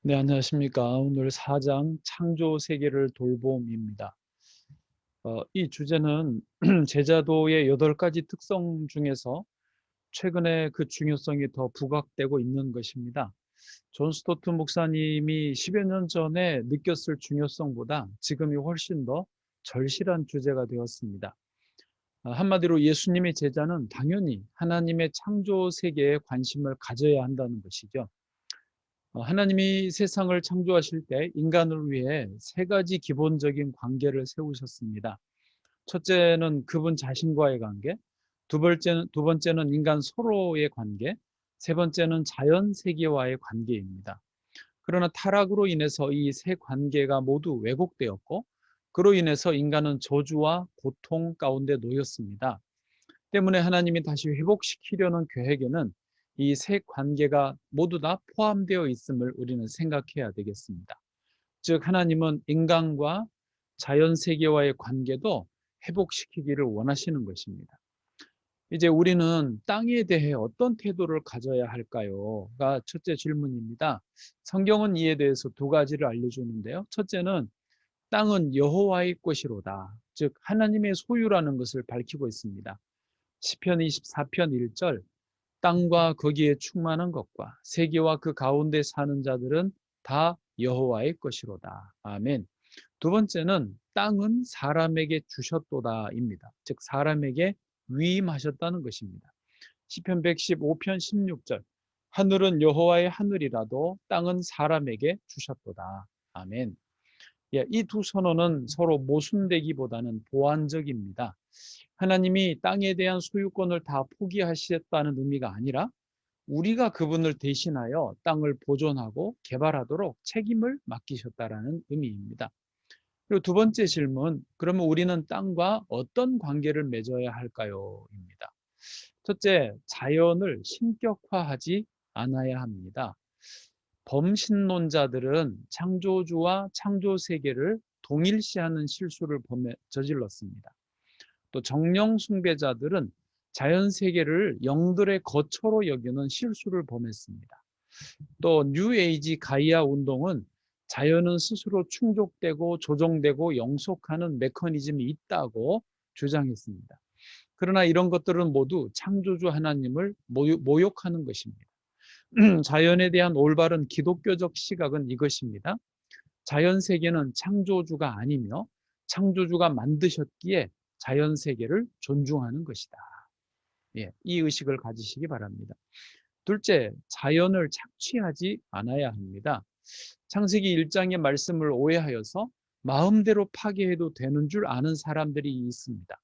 네, 안녕하십니까. 오늘 4장 창조 세계를 돌봄입니다. 이 주제는 제자도의 8가지 특성 중에서 최근에 그 중요성이 더 부각되고 있는 것입니다. 존 스토트 목사님이 10여 년 전에 느꼈을 중요성보다 지금이 훨씬 더 절실한 주제가 되었습니다. 한마디로 예수님의 제자는 당연히 하나님의 창조 세계에 관심을 가져야 한다는 것이죠. 하나님이 세상을 창조하실 때 인간을 위해 3가지 기본적인 관계를 세우셨습니다. 첫째는 그분 자신과의 관계, 두 번째는 인간 서로의 관계, 세 번째는 자연 세계와의 관계입니다. 그러나 타락으로 인해서 이 세 관계가 모두 왜곡되었고, 그로 인해서 인간은 저주와 고통 가운데 놓였습니다. 때문에 하나님이 다시 회복시키려는 계획에는 이 세 관계가 모두 다 포함되어 있음을 우리는 생각해야 되겠습니다. 즉 하나님은 인간과 자연 세계와의 관계도 회복시키기를 원하시는 것입니다. 이제 우리는 땅에 대해 어떤 태도를 가져야 할까요?가 첫째 질문입니다. 성경은 이에 대해서 2가지를 알려주는데요. 첫째는 땅은 여호와의 것이로다. 즉 하나님의 소유라는 것을 밝히고 있습니다. 시편 24편 1절 땅과 거기에 충만한 것과 세계와 그 가운데 사는 자들은 다 여호와의 것이로다. 아멘. 두 번째는 땅은 사람에게 주셨도다입니다. 즉 사람에게 위임하셨다는 것입니다. 시편 115편 16절 하늘은 여호와의 하늘이라도 땅은 사람에게 주셨도다. 아멘. 예, 이 두 선언은 서로 모순되기보다는 보완적입니다. 하나님이 땅에 대한 소유권을 다 포기하셨다는 의미가 아니라 우리가 그분을 대신하여 땅을 보존하고 개발하도록 책임을 맡기셨다라는 의미입니다. 그리고 두 번째 질문, 그러면 우리는 땅과 어떤 관계를 맺어야 할까요? 입니다. 첫째, 자연을 신격화하지 않아야 합니다. 범신론자들은 창조주와 창조 세계를 동일시하는 실수를 저질렀습니다. 또 정령 숭배자들은 자연 세계를 영들의 거처로 여기는 실수를 범했습니다. 또 뉴에이지 가이아 운동은 자연은 스스로 충족되고 조정되고 영속하는 메커니즘이 있다고 주장했습니다. 그러나 이런 것들은 모두 창조주 하나님을 모욕하는 것입니다. 자연에 대한 올바른 기독교적 시각은 이것입니다. 자연 세계는 창조주가 아니며 창조주가 만드셨기에 자연 세계를 존중하는 것이다. 예, 이 의식을 가지시기 바랍니다. 둘째, 자연을 착취하지 않아야 합니다. 창세기 1장의 말씀을 오해하여서 마음대로 파괴해도 되는 줄 아는 사람들이 있습니다.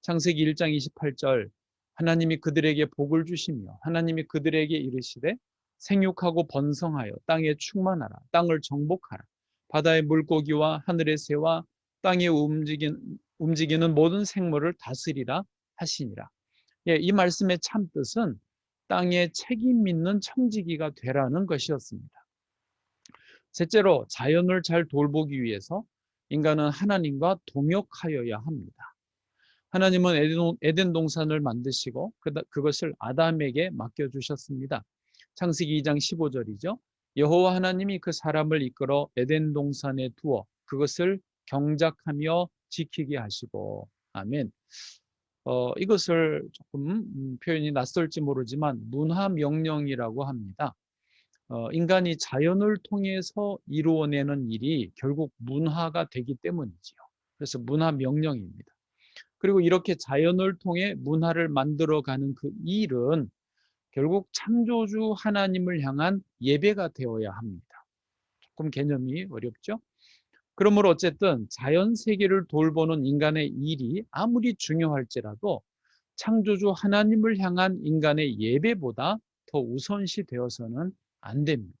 창세기 1장 28절 하나님이 그들에게 복을 주시며 하나님이 그들에게 이르시되 생육하고 번성하여 땅에 충만하라 땅을 정복하라 바다의 물고기와 하늘의 새와 땅에 움직이는 모든 생물을 다스리라 하시니라. 예, 이 말씀의 참뜻은 땅에 책임 있는 청지기가 되라는 것이었습니다. 셋째로 자연을 잘 돌보기 위해서 인간은 하나님과 동역하여야 합니다. 하나님은 에덴 동산을 만드시고 그것을 아담에게 맡겨주셨습니다. 창세기 2장 15절이죠. 여호와 하나님이 그 사람을 이끌어 에덴 동산에 두어 그것을 경작하며 지키게 하시고 아멘. 이것을 조금 표현이 낯설지 모르지만 문화명령이라고 합니다. 인간이 자연을 통해서 이루어내는 일이 결국 문화가 되기 때문이지요. 그래서 문화명령입니다. 그리고 이렇게 자연을 통해 문화를 만들어가는 그 일은 결국 창조주 하나님을 향한 예배가 되어야 합니다. 조금 개념이 어렵죠? 그러므로 어쨌든 자연 세계를 돌보는 인간의 일이 아무리 중요할지라도 창조주 하나님을 향한 인간의 예배보다 더 우선시 되어서는 안 됩니다.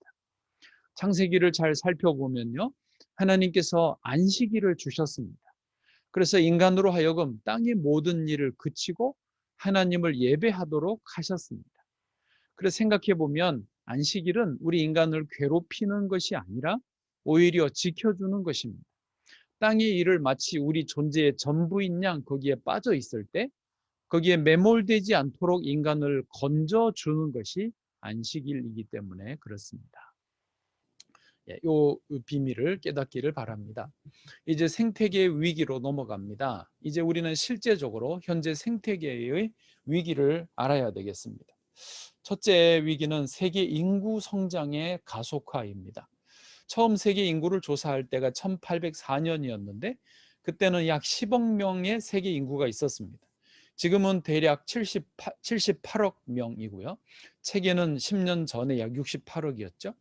창세기를 잘 살펴보면요. 하나님께서 안식일을 주셨습니다. 그래서 인간으로 하여금 땅의 모든 일을 그치고 하나님을 예배하도록 하셨습니다. 그래서 생각해 보면 안식일은 우리 인간을 괴롭히는 것이 아니라 오히려 지켜주는 것입니다. 땅의 일을 마치 우리 존재의 전부인 양 거기에 빠져 있을 때 거기에 매몰되지 않도록 인간을 건져주는 것이 안식일이기 때문에 그렇습니다. 요 비밀을 깨닫기를 바랍니다. 이제 생태계의 위기로 넘어갑니다. 이제 우리는 실제적으로 현재 생태계의 위기를 알아야 되겠습니다. 첫째 위기는 세계 인구 성장의 가속화입니다. 처음 세계 인구를 조사할 때가 1804년이었는데 그때는 약 10억 명의 세계 인구가 있었습니다. 지금은 대략 78억 명이고요. 세계는 10년 전에 약 68억이었죠.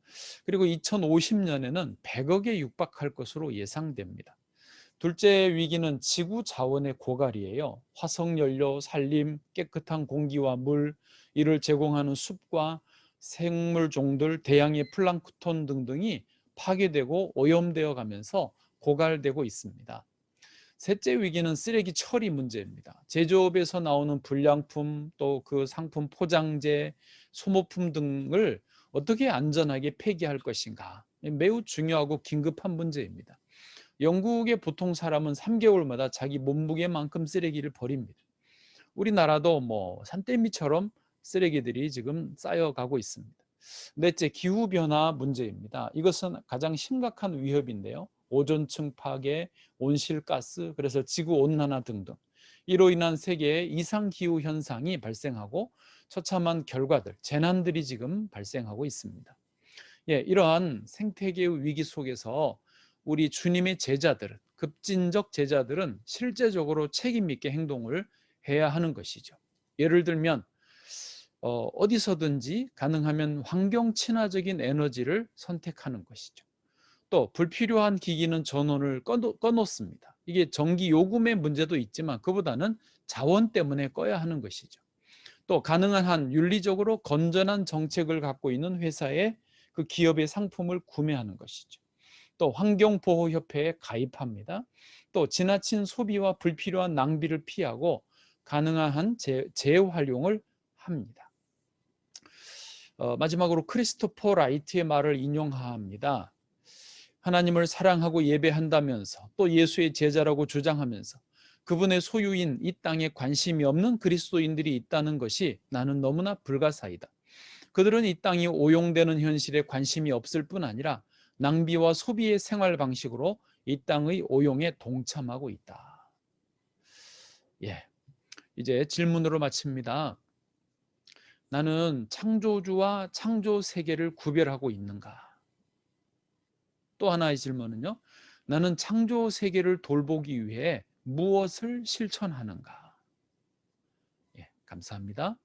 그리고 2050년에는 100억에 육박할 것으로 예상됩니다. 둘째 위기는 지구 자원의 고갈이에요. 화석 연료, 산림, 깨끗한 공기와 물, 이를 제공하는 숲과 생물종들, 대양의 플랑크톤 등등이 파괴되고 오염되어 가면서 고갈되고 있습니다. 셋째 위기는 쓰레기 처리 문제입니다. 제조업에서 나오는 불량품, 또 그 상품 포장재, 소모품 등을 어떻게 안전하게 폐기할 것인가, 매우 중요하고 긴급한 문제입니다. 영국의 보통 사람은 3개월마다 자기 몸무게만큼 쓰레기를 버립니다. 우리나라도 뭐 산더미처럼 쓰레기들이 지금 쌓여가고 있습니다. 넷째, 기후변화 문제입니다. 이것은 가장 심각한 위협인데요. 오존층 파괴, 온실가스, 그래서 지구온난화 등등. 이로 인한 세계의 이상기후 현상이 발생하고 처참한 결과들, 재난들이 지금 발생하고 있습니다. 이러한 생태계의 위기 속에서 우리 주님의 제자들, 급진적 제자들은 실제적으로 책임 있게 행동을 해야 하는 것이죠. 예를 들면 어디서든지 가능하면 환경 친화적인 에너지를 선택하는 것이죠. 또 불필요한 기기는 전원을 꺼놓습니다. 이게 전기 요금의 문제도 있지만 그보다는 자원 때문에 꺼야 하는 것이죠. 또 가능한 한 윤리적으로 건전한 정책을 갖고 있는 회사의 그 기업의 상품을 구매하는 것이죠. 또 환경보호협회에 가입합니다. 또 지나친 소비와 불필요한 낭비를 피하고 가능한 한 재활용을 합니다. 마지막으로 크리스토퍼 라이트의 말을 인용합니다. 하나님을 사랑하고 예배한다면서 또 예수의 제자라고 주장하면서 그분의 소유인 이 땅에 관심이 없는 그리스도인들이 있다는 것이 나는 너무나 불가사의다. 그들은 이 땅이 오용되는 현실에 관심이 없을 뿐 아니라 낭비와 소비의 생활 방식으로 이 땅의 오용에 동참하고 있다. 이제 질문으로 마칩니다. 나는 창조주와 창조 세계를 구별하고 있는가? 또 하나의 질문은요. 나는 창조 세계를 돌보기 위해 무엇을 실천하는가? 감사합니다.